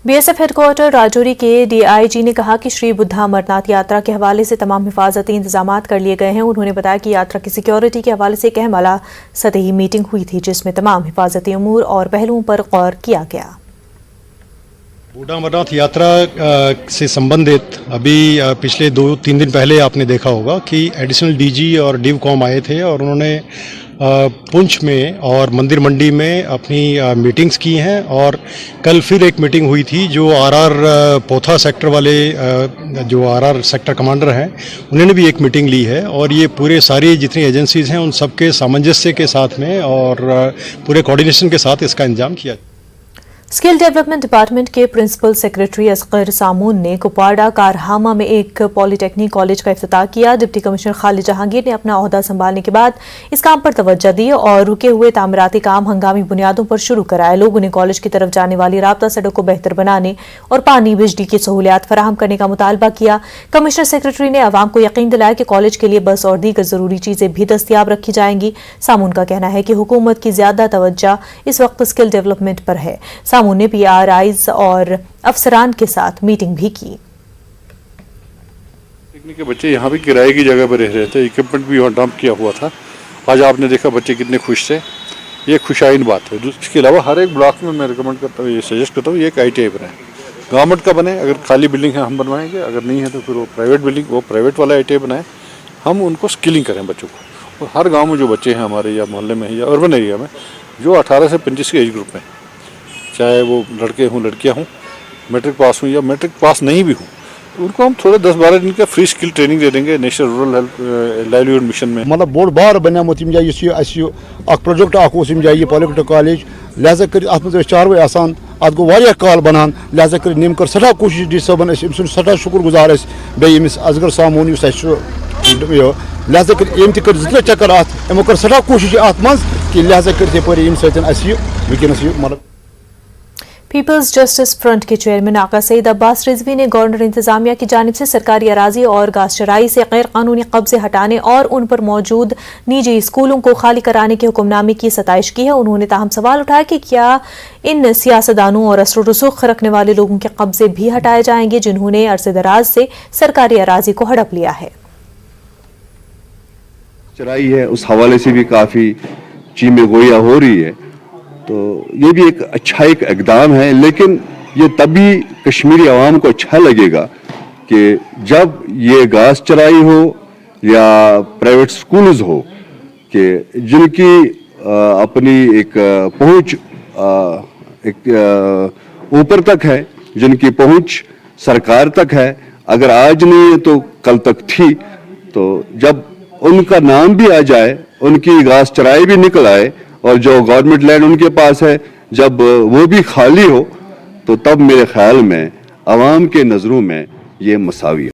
BSF headquarter Rajouri के DIG ने कहा कि श्री बुद्धा अमरनाथ यात्रा के हवाले से तमाम हिफाजती इंतजामात कर लिए गए हैं। उन्होंने बताया कि यात्रा की सिक्योरिटी के हवाले से एक अहम आला सतही मीटिंग हुई थी, जिसमें तमाम हिफाजती उमूर और पहलुओं पर गौर किया गया। बुद्धा अमरनाथ यात्रा से संबंधित अभी पिछले 2-3 दिन पहले आपने देखा होगा कि एडिशनल DG और DIVCOM आए थे और उन्होंने पुंछ में और मंदिर मंडी में अपनी मीटिंग्स की हैं। और कल फिर एक मीटिंग हुई थी जो RR पोथा सेक्टर वाले जो RR सेक्टर कमांडर हैं उन्होंने भी एक मीटिंग ली है। और ये पूरे सारी जितनी एजेंसीज़ हैं उन सबके सामंजस्य के साथ में और पूरे कोऑर्डिनेशन के साथ इसका इंतजाम किया। स्किल डेवलपमेंट डिपार्टमेंट के प्रिंसिपल सेक्रेटरी असगर सामून ने कुपवाड़ा कारहामा में एक पॉलिटेक्निक कॉलेज का इफ्तिताह किया। डिप्टी कमिश्नर खालिद जहांगीर ने अपना ओहदा संभालने के बाद इस काम पर तवज्जो दी और रुके हुए तामीराती काम हंगामी बुनियादों पर शुरू कराए। लोगों ने कॉलेज की तरफ जाने वाली राब्ता सड़क को बेहतर बनाने और पानी बिजली की सहूलियात फराहम करने का मुतालबा किया। कमिश्नर सेक्रेटरी ने अवाम को यकीन दिलाया कि कॉलेज के लिए बस और दीगर जरूरी चीजें भी दस्तियाब रखी जाएंगी। सामून का कहना है कि हुकूमत की ज्यादा तवज्जो इस वक्त स्किल डेवलपमेंट पर है। सामून ने PRIs और अफसरान के साथ मीटिंग भी की। के बच्चे यहाँ भी किराए की जगह पर रह रहे थे, इक्विपमेंट भी वहाँ डंप किया हुआ था। आज आपने देखा बच्चे कितने खुश थे, ये खुशाइन बात है। इसके अलावा हर एक ब्लॉक में मैं रिकमेंड करता हूँ, ये सजेस्ट करता हूँ, ये एक ITI बनाए, गवर्नमेंट का बने। अगर खाली बिल्डिंग है हम बनवाएंगे, अगर नहीं है तो फिर वो प्राइवेट बिल्डिंग, वो प्राइवेट वाला ITI बनाए। हम उनको स्किलिंग करें बच्चों को। और हर गाँव में जो बच्चे हैं हमारे या मोहल्ले में या अर्बन एरिया में जो 18 से 25 के एज ग्रुप में, चाहे वो लड़के हों लड़कियां हों, मैट्रिक पास हों या मैट्रिक पास नहीं भी हों, तो उनको हम थोड़े 10-12 दिन का फ्री स्किल ट्रेनिंग दे देंगे national rural health livelihood mission में। मतलब बोर्ड बार बनमत प्रोजेक्ट जाए पॉलिटेक्निक कॉलेज लिहाजा कर अत चारवे आसान अत गो वारिया काल बनान लिहाजा कर निम कर सठा कोशिश डी सबन सठा शुक्र गुजार बेस असगर सामून लिहाजा कर कर जितने चक्कर अमो कर सठा कोशिश अत मज कि लिहाजा कर वनस मतलब। पीपल्स जस्टिस फ्रंट के चेयरमैन आका सईद अब्बास रिजवी ने गवर्नर इंतजामिया की जानिब से सरकारी अराजी और घास चराई से गैर कानूनी कब्जे हटाने और उन पर मौजूद निजी स्कूलों को खाली कराने के हुक्मनामे की सताइश की है। उन्होंने ताहम सवाल उठाया कि क्या इन सियासतदानों और असर रसूख रखने वाले लोगों के कब्जे भी हटाए जाएंगे जिन्होंने अरसे दराज से सरकारी अराजी को हड़प लिया है। चराई है उस हवाले से भी काफ़ी चीमे गोया हो रही है, तो ये भी एक अच्छा एक इक़दाम है। लेकिन ये तभी कश्मीरी आवाम को अच्छा लगेगा कि जब ये घास चराई हो या प्राइवेट स्कूल्स हो कि जिनकी अपनी एक पहुंच ऊपर तक है, जिनकी पहुंच सरकार तक है। अगर आज नहीं है तो कल तक थी, तो जब उनका नाम भी आ जाए, उनकी घास चराई भी निकल आए और जो गवर्नमेंट लैंड उनके पास है जब वो भी खाली हो, तो तब मेरे ख्याल में आवाम के नज़रों में ये मसावी है।